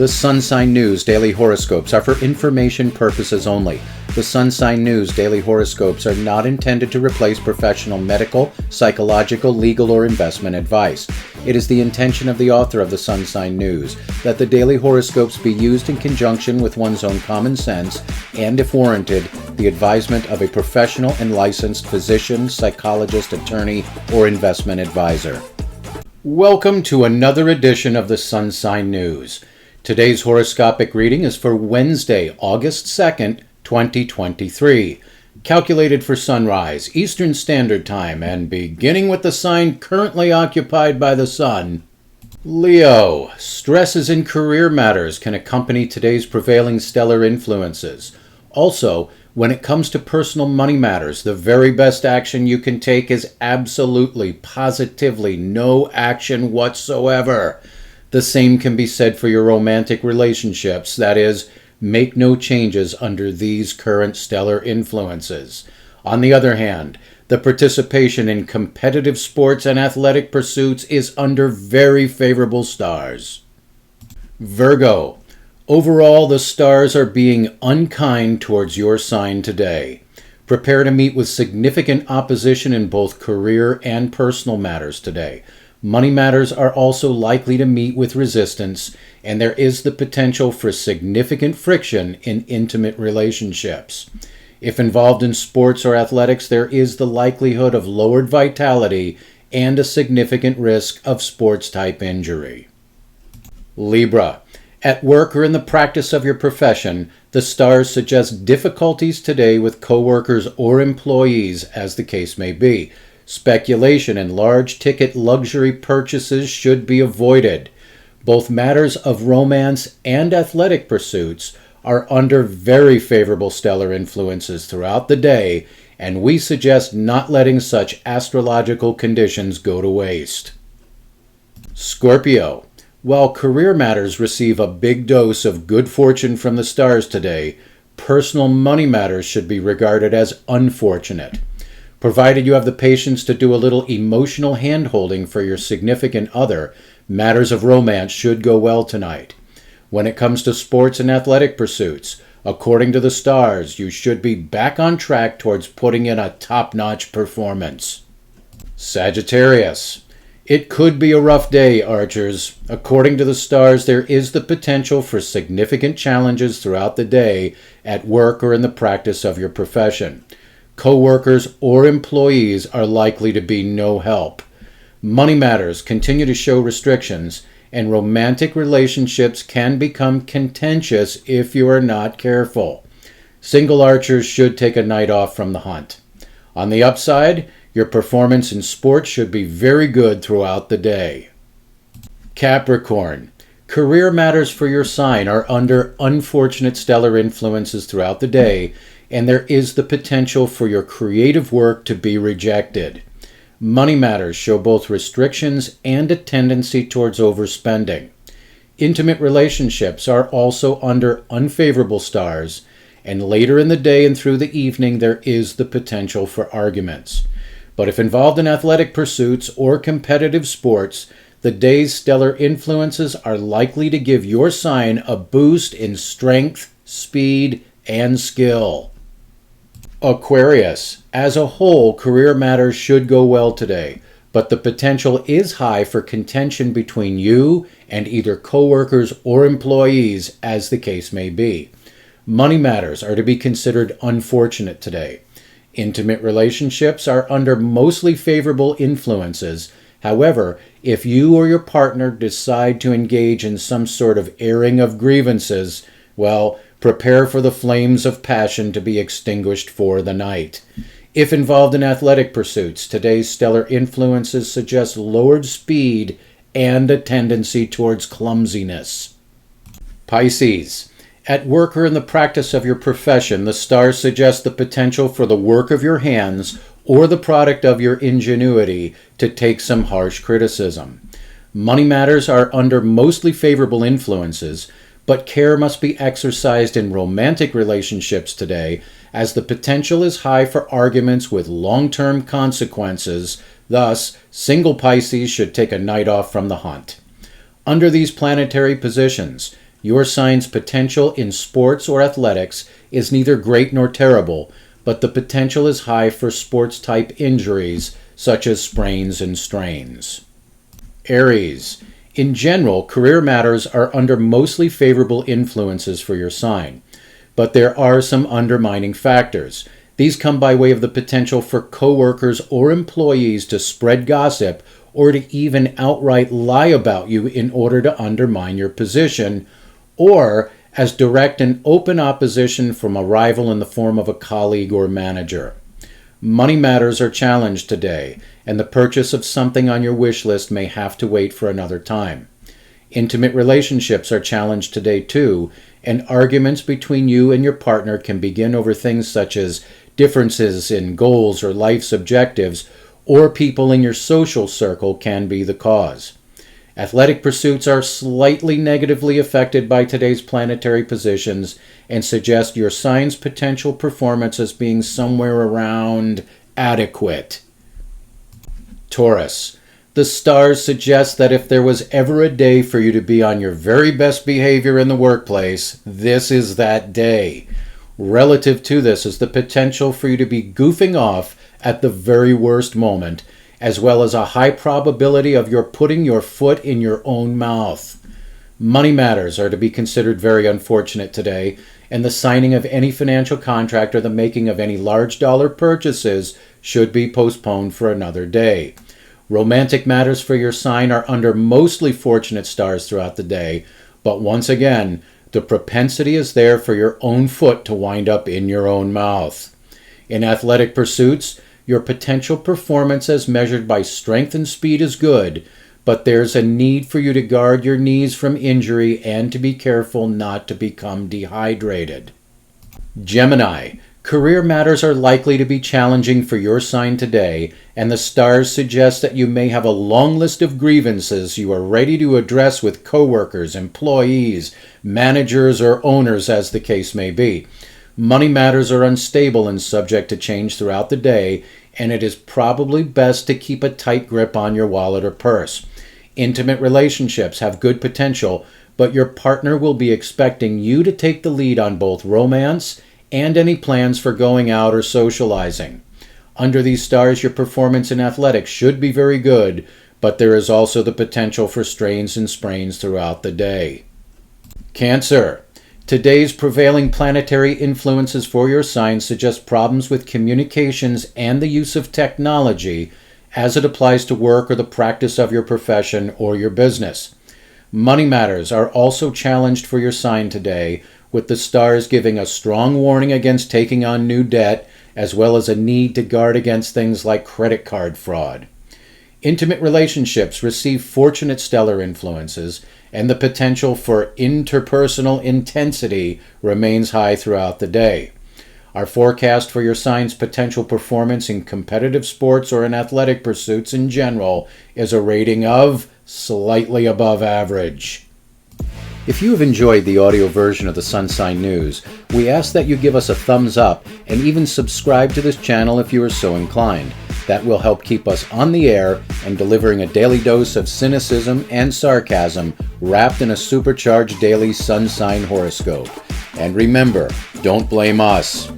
The Sun Sign News Daily Horoscopes are for information purposes only. The Sun Sign News Daily Horoscopes are not intended to replace professional medical, psychological, legal, or investment advice. It is the intention of the author of the Sun Sign News that the daily horoscopes be used in conjunction with one's own common sense and, if warranted, the advisement of a professional and licensed physician, psychologist, attorney, or investment advisor. Welcome to another edition of the Sun Sign News. Today's horoscopic reading is for Wednesday, August 2nd, 2023. Calculated for sunrise, Eastern Standard Time, and beginning with the sign currently occupied by the sun. Leo, stresses in career matters can accompany today's prevailing stellar influences. Also, when it comes to personal money matters, the very best action you can take is absolutely, positively no action whatsoever. The same can be said for your romantic relationships, that is, make no changes under these current stellar influences. On the other hand, the participation in competitive sports and athletic pursuits is under very favorable stars. Virgo, overall the stars are being unkind towards your sign today. Prepare to meet with significant opposition in both career and personal matters today. Money matters are also likely to meet with resistance, and there is the potential for significant friction in intimate relationships. If involved in sports or athletics, there is the likelihood of lowered vitality and a significant risk of sports-type injury. Libra, at work or in the practice of your profession, the stars suggest difficulties today with coworkers or employees, as the case may be. Speculation in large-ticket luxury purchases should be avoided. Both matters of romance and athletic pursuits are under very favorable stellar influences throughout the day, and we suggest not letting such astrological conditions go to waste. Scorpio, while career matters receive a big dose of good fortune from the stars today, personal money matters should be regarded as unfortunate. Provided you have the patience to do a little emotional hand-holding for your significant other, matters of romance should go well tonight. When it comes to sports and athletic pursuits, according to the stars, you should be back on track towards putting in a top-notch performance. Sagittarius, it could be a rough day, Archers. According to the stars, there is the potential for significant challenges throughout the day at work or in the practice of your profession. Co-workers or employees are likely to be no help. Money matters continue to show restrictions, and romantic relationships can become contentious if you are not careful. Single archers should take a night off from the hunt. On the upside, your performance in sports should be very good throughout the day. Capricorn, career matters for your sign are under unfortunate stellar influences throughout the day, and there is the potential for your creative work to be rejected. Money matters show both restrictions and a tendency towards overspending. Intimate relationships are also under unfavorable stars, and later in the day and through the evening there is the potential for arguments. But if involved in athletic pursuits or competitive sports, the day's stellar influences are likely to give your sign a boost in strength, speed, and skill. Aquarius, as a whole, career matters should go well today, but the potential is high for contention between you and either coworkers or employees, as the case may be. Money matters are to be considered unfortunate today. Intimate relationships are under mostly favorable influences. However, if you or your partner decide to engage in some sort of airing of grievances, well, prepare for the flames of passion to be extinguished for the night. If involved in athletic pursuits, today's stellar influences suggest lowered speed and a tendency towards clumsiness. Pisces, at work or in the practice of your profession, the stars suggest the potential for the work of your hands or the product of your ingenuity to take some harsh criticism. Money matters are under mostly favorable influences, but care must be exercised in romantic relationships today, as the potential is high for arguments with long-term consequences. Thus, single Pisces should take a night off from the hunt. Under these planetary positions, Your sign's potential in sports or athletics is neither great nor terrible, but the potential is high for sports-type injuries such as sprains and strains. Aries. In general, career matters are under mostly favorable influences for your sign, but there are some undermining factors. These come by way of the potential for coworkers or employees to spread gossip or to even outright lie about you in order to undermine your position, or as direct and open opposition from a rival in the form of a colleague or manager. Money matters are challenged today, and the purchase of something on your wish list may have to wait for another time. Intimate relationships are challenged today too, and arguments between you and your partner can begin over things such as differences in goals or life's objectives, or people in your social circle can be the cause. Athletic pursuits are slightly negatively affected by today's planetary positions and suggest your sign's potential performance as being somewhere around adequate. Taurus. The stars suggest that if there was ever a day for you to be on your very best behavior in the workplace, this is that day. Relative to this is the potential for you to be goofing off at the very worst moment, as well as a high probability of your putting your foot in your own mouth. Money matters are to be considered very unfortunate today, and the signing of any financial contract or the making of any large dollar purchases should be postponed for another day. Romantic matters for your sign are under mostly fortunate stars throughout the day, but once again, the propensity is there for your own foot to wind up in your own mouth. In athletic pursuits, your potential performance as measured by strength and speed is good, but there's a need for you to guard your knees from injury and to be careful not to become dehydrated. Gemini. Career matters are likely to be challenging for your sign today, and the stars suggest that you may have a long list of grievances you are ready to address with coworkers, employees, managers, or owners, as the case may be. Money matters are unstable and subject to change throughout the day, and it is probably best to keep a tight grip on your wallet or purse. Intimate relationships have good potential, but your partner will be expecting you to take the lead on both romance and any plans for going out or socializing. Under these stars, your performance in athletics should be very good, but there is also the potential for strains and sprains throughout the day. Cancer. Today's prevailing planetary influences for your sign suggest problems with communications and the use of technology as it applies to work or the practice of your profession or your business. Money matters are also challenged for your sign today, with the stars giving a strong warning against taking on new debt, as well as a need to guard against things like credit card fraud. Intimate relationships receive fortunate stellar influences, and the potential for interpersonal intensity remains high throughout the day. Our forecast for your sign's potential performance in competitive sports or in athletic pursuits in general is a rating of slightly above average. If you have enjoyed the audio version of the Sun Sign News, we ask that you give us a thumbs up and even subscribe to this channel if you are so inclined. That will help keep us on the air and delivering a daily dose of cynicism and sarcasm wrapped in a supercharged daily sun sign horoscope. And remember, don't blame us.